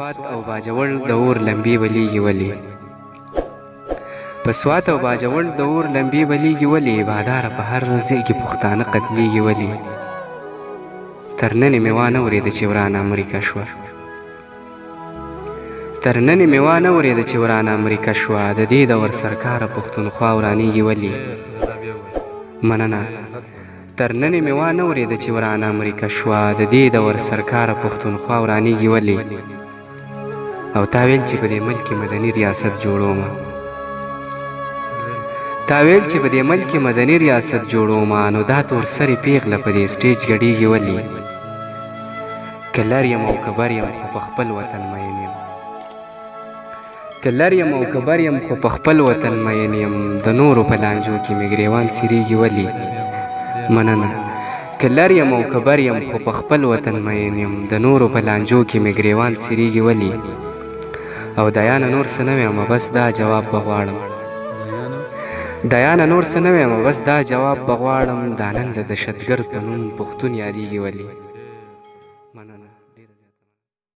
سوات او باجوړ د اور لمبي بلیږي ولې په سوات او باجوړ د اور لمبي بلیږي ولې باداره په هر ځای کې پښتانه قتلیږي ولې تر ننې مې وانه اورېده چې ورانه امریکا شوه تر ننې مې وانه اورېده چې ورانه امریکا شوه د دې دور سرکاره پښتونخوا ورانېږي ولې مننه تر ننې مې وانه اورېده چې ورانه امریکا شوه د دې دور سرکاره پښتونخوا ورانېږي ولې او تا ویل چې په دې ملک کې مدني ریاست جوړومه تا ویل چې په دې ملک کې مدني ریاست جوړومه نو دا تور سرې پیغله په دې سټیج ګډېږي ولې که لر یم او که بر یم خو په خپل وطن مین یم که لر یم او که بر یم خو په خپل وطن مین یم د نورو په لانجو کې مې ګریوان څیرېږي ولې مننه که لر یم او که بر یم خو په خپل وطن مین یم د نورو په لانجو کې مې ګریوان څیرېږي ولې او دایانه نور څه نه ویمه بس دا جواب به غواړم دایانه نور څه نه ویمه بس دا جواب به غواړم دا نن د دهشتګرد په نوم پښتون یادېږي ولې